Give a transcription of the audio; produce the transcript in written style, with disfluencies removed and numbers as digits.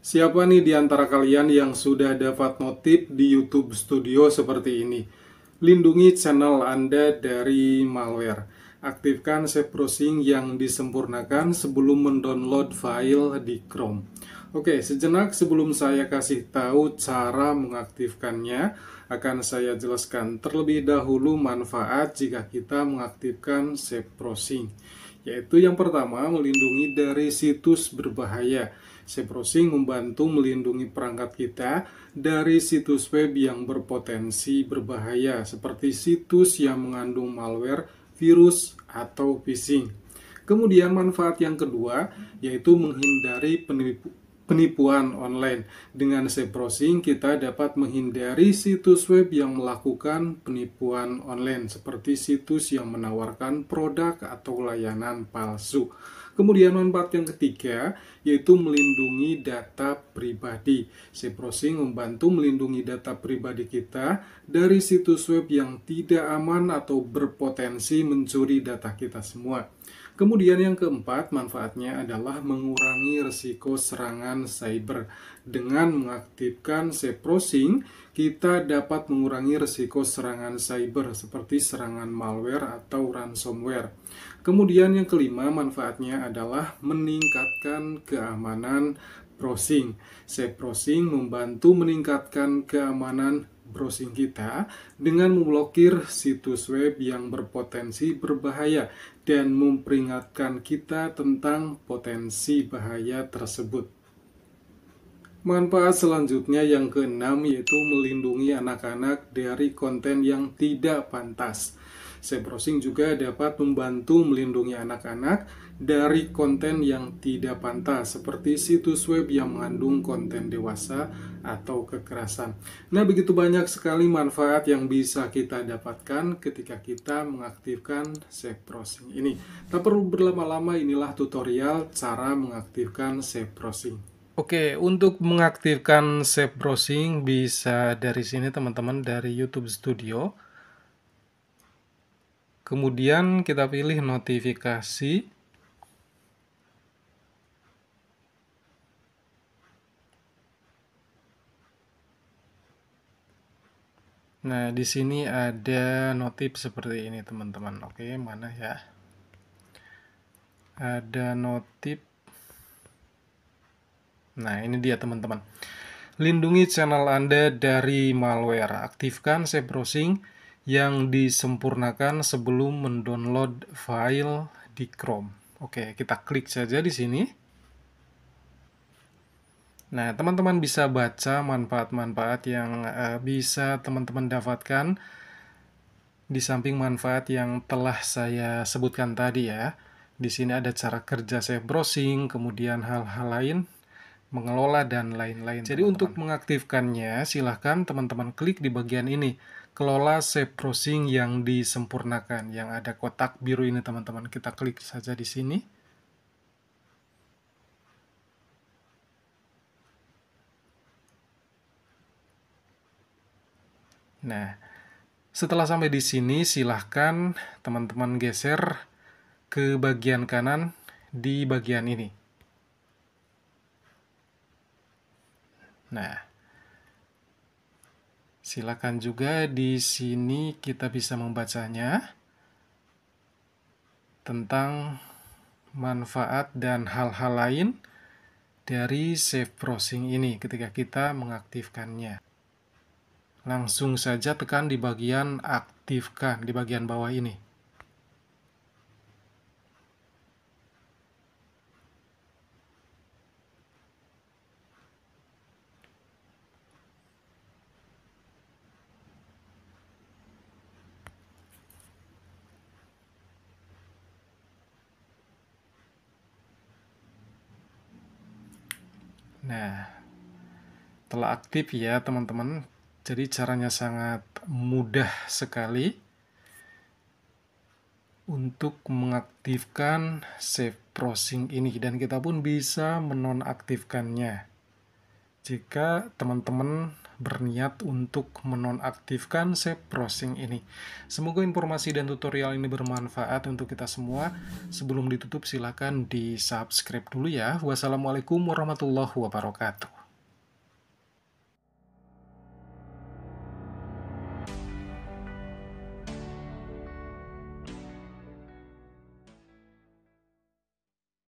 Siapa nih di antara kalian yang sudah dapat notif di YouTube Studio seperti ini? Lindungi channel Anda dari malware. Aktifkan save browsing yang disempurnakan sebelum mendownload file di Chrome. Oke, sejenak sebelum saya kasih tahu cara mengaktifkannya, akan saya jelaskan terlebih dahulu manfaat jika kita mengaktifkan save browsing. Yaitu yang pertama, melindungi dari situs berbahaya. Save browsing membantu melindungi perangkat kita dari situs web yang berpotensi berbahaya, seperti situs yang mengandung malware, virus, atau phishing. Kemudian manfaat yang kedua, yaitu menghindari penipuan online. Dengan save browsing, kita dapat menghindari situs web yang melakukan penipuan online, seperti situs yang menawarkan produk atau layanan palsu. Kemudian manfaat yang ketiga, yaitu melindungi data pribadi. Save browsing membantu melindungi data pribadi kita dari situs web yang tidak aman atau berpotensi mencuri data kita semua. Kemudian yang keempat, manfaatnya adalah mengurangi risiko serangan cyber. Dengan mengaktifkan save browsing, kita dapat mengurangi risiko serangan cyber seperti serangan malware atau ransomware. Kemudian yang kelima, manfaatnya adalah meningkatkan keamanan browsing. Save browsing membantu meningkatkan keamanan browsing kita dengan memblokir situs web yang berpotensi berbahaya dan memperingatkan kita tentang potensi bahaya tersebut. Manfaat selanjutnya yang keenam, yaitu melindungi anak-anak dari konten yang tidak pantas. Save browsing juga dapat membantu melindungi anak-anak dari konten yang tidak pantas, seperti situs web yang mengandung konten dewasa atau kekerasan. Nah, begitu banyak sekali manfaat yang bisa kita dapatkan ketika kita mengaktifkan save browsing ini. Tak perlu berlama-lama, inilah tutorial cara mengaktifkan save browsing. Oke, untuk mengaktifkan save browsing bisa dari sini teman-teman, dari YouTube Studio. Kemudian kita pilih notifikasi. Nah, di sini ada notif seperti ini, teman-teman. Oke, mana ya? Ada notif. Nah, ini dia, teman-teman. Lindungi channel Anda dari malware. Aktifkan save browsing yang disempurnakan sebelum mendownload file di Chrome. Oke, kita klik saja di sini. Nah, teman-teman bisa baca manfaat-manfaat yang bisa teman-teman dapatkan di samping manfaat yang telah saya sebutkan tadi ya. Di sini ada cara kerja save browsing, kemudian hal-hal lain, mengelola, dan lain-lain. Jadi untuk mengaktifkannya, silahkan teman-teman klik di bagian ini. Kelola save browsing yang disempurnakan. Yang ada kotak biru ini, teman-teman. Kita klik saja di sini. Nah, setelah sampai di sini, silahkan teman-teman geser ke bagian kanan di bagian ini. Nah, silakan juga di sini kita bisa membacanya tentang manfaat dan hal-hal lain dari save browsing ini ketika kita mengaktifkannya. Langsung saja tekan di bagian aktifkan di bagian bawah ini. Nah, telah aktif ya teman-teman. Jadi caranya sangat mudah sekali untuk mengaktifkan save browsing ini, dan kita pun bisa menonaktifkannya jika teman-teman berniat untuk menonaktifkan save browsing ini. Semoga informasi dan tutorial ini bermanfaat untuk kita semua. Sebelum ditutup, silakan di subscribe dulu ya. Wassalamualaikum warahmatullahi wabarakatuh.